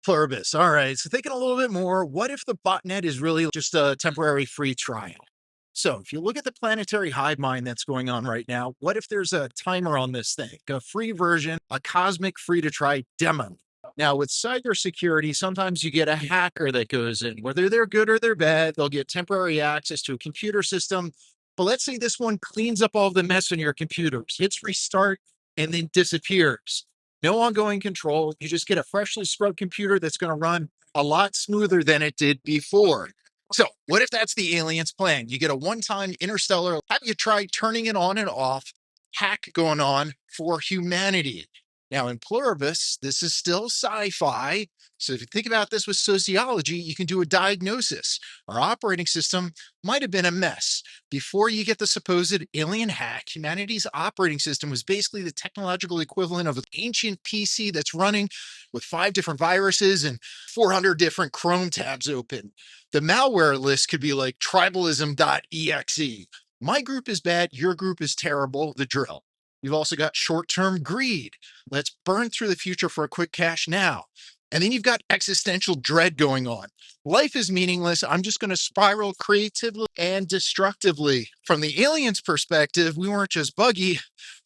Pluribus. All right. So thinking a little bit more, what if the botnet is really just a temporary free trial? So if you look at the planetary hive mind that's going on right now, what if there's a timer on this thing, a free version, a cosmic free to try demo? Now with cybersecurity, sometimes you get a hacker that goes in, whether they're good or they're bad, they'll get temporary access to a computer system. But let's say this one cleans up all the mess on your computers, hits restart, and then disappears. No ongoing control. You just get a freshly scrubbed computer that's going to run a lot smoother than it did before. So, what if that's the aliens' plan? You get a one time interstellar. Have you tried turning it on and off? Hack going on for humanity. Now, in Pluribus, this is still sci fi. So, if you think about this with sociology, you can do a diagnosis. Our operating system might have been a mess. Before you get the supposed alien hack, humanity's operating system was basically the technological equivalent of an ancient PC that's running with 5 different viruses and 400 different Chrome tabs open. The malware list could be like tribalism.exe. My group is bad, your group is terrible, the drill. You've also got short term greed. Let's burn through the future for a quick cash now. And then you've got existential dread going on. Life is meaningless. I'm just going to spiral creatively and destructively. From the aliens' perspective, we weren't just buggy,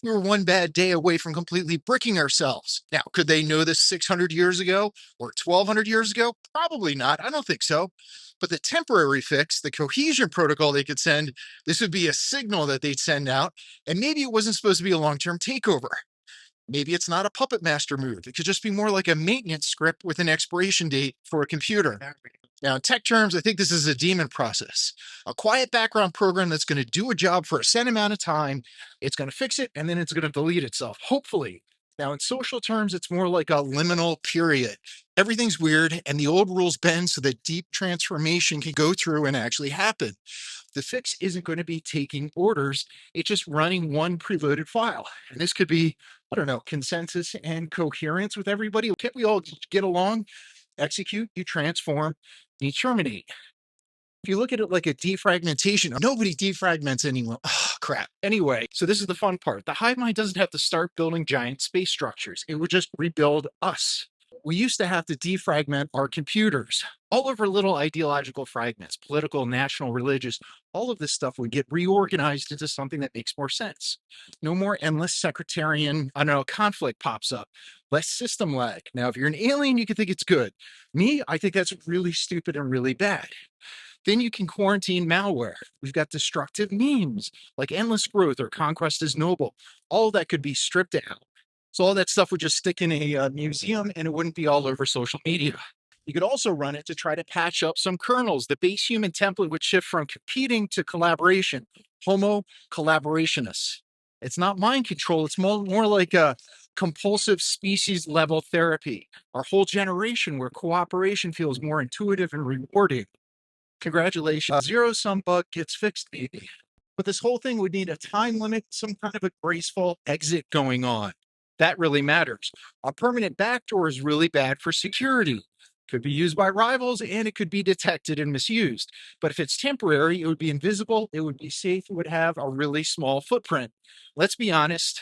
we were one bad day away from completely bricking ourselves. Now, could they know this 600 years ago or 1200 years ago? Probably not. I don't think so. But the temporary fix, the cohesion protocol they could send, this would be a signal that they'd send out. And maybe it wasn't supposed to be a long term takeover. Maybe it's not a puppet master move. It could just be more like a maintenance script with an expiration date for a computer. Now, in tech terms, I think this is a daemon process, a quiet background program that's going to do a job for a set amount of time. It's going to fix it and then it's going to delete itself, hopefully. Now, in social terms, it's more like a liminal period. Everything's weird and the old rules bend so that deep transformation can go through and actually happen. The fix isn't going to be taking orders, it's just running one preloaded file. And this could be, I don't know, consensus and coherence with everybody. Can't we all get along? Execute, you transform, you terminate. If you look at it like a defragmentation, nobody defragments anyone. Oh, crap. Anyway, so this is the fun part. The hive mind doesn't have to start building giant space structures. It would just rebuild us. We used to have to defragment our computers all over little ideological fragments, political, national, religious. All of this stuff would get reorganized into something that makes more sense. No more endless sectarian, I don't know, conflict pops up. Less system lag. Now, if you're an alien, you can think it's good. Me, I think that's really stupid and really bad. Then you can quarantine malware. We've got destructive memes like endless growth or conquest is noble. All that could be stripped out. So all that stuff would just stick in a museum and it wouldn't be all over social media. You could also run it to try to patch up some kernels. The base human template would shift from competing to collaboration. Homo collaborationis. It's not mind control. It's more like a compulsive species level therapy. Our whole generation where cooperation feels more intuitive and rewarding. Congratulations. Zero sum bug gets fixed, maybe. But this whole thing would need a time limit, some kind of a graceful exit going on. That really matters. A permanent backdoor is really bad for security. Could be used by rivals and it could be detected and misused. But if it's temporary, it would be invisible, it would be safe, it would have a really small footprint. Let's be honest,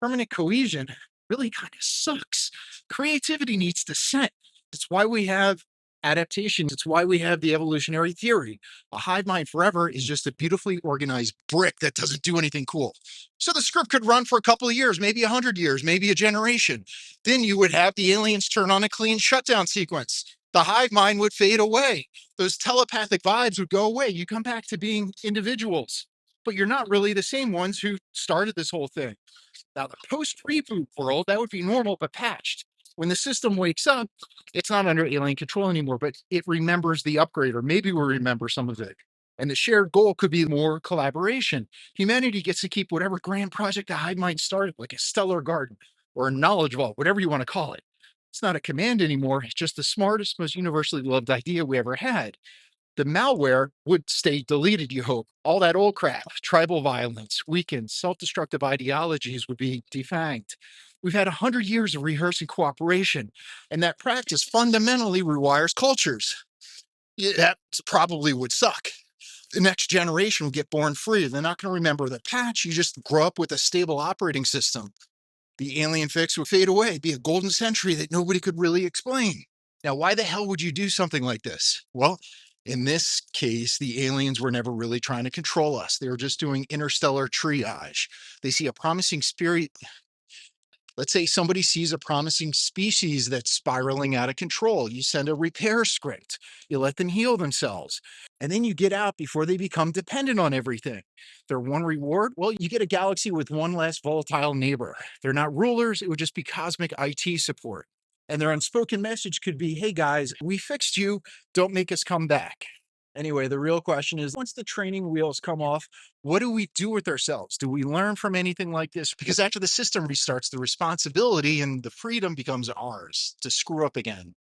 permanent cohesion really kind of sucks. Creativity needs descent. It's why we have adaptations. It's why we have the evolutionary theory. A hive mind forever is just a beautifully organized brick that doesn't do anything cool. So the script could run for a couple of years, maybe 100 years, maybe a generation. Then you would have the aliens turn on a clean shutdown sequence. The hive mind would fade away. Those telepathic vibes would go away. You come back to being individuals, but you're not really the same ones who started this whole thing. Now, the post reboot world, that would be normal, but patched. When the system wakes up, it's not under alien control anymore, but it remembers the upgrade, or maybe we'll remember some of it. And the shared goal could be more collaboration. Humanity gets to keep whatever grand project the hive mind started, like a stellar garden or a knowledge vault, whatever you want to call it. It's not a command anymore. It's just the smartest, most universally loved idea we ever had. The malware would stay deleted, you hope. All that old crap, tribal violence, weakened, self destructive ideologies would be defanged. We've had 100 years of rehearsing cooperation, and that practice fundamentally rewires cultures. Yeah, that probably would suck. The next generation will get born free. They're not going to remember the patch. You just grow up with a stable operating system. The alien fix would fade away, be a golden century that nobody could really explain. Now, why the hell would you do something like this? Well, in this case, the aliens were never really trying to control us. They were just doing interstellar triage. They see a promising spirit. Let's say somebody sees a promising species that's spiraling out of control. You send a repair script, you let them heal themselves, and then you get out before they become dependent on everything. Their one reward? Well, you get a galaxy with one less volatile neighbor. They're not rulers, it would just be cosmic IT support. And their unspoken message could be, hey guys, we fixed you, don't make us come back. Anyway, the real question is once the training wheels come off, what do we do with ourselves? Do we learn from anything like this? Because after the system restarts, the responsibility and the freedom becomes ours to screw up again.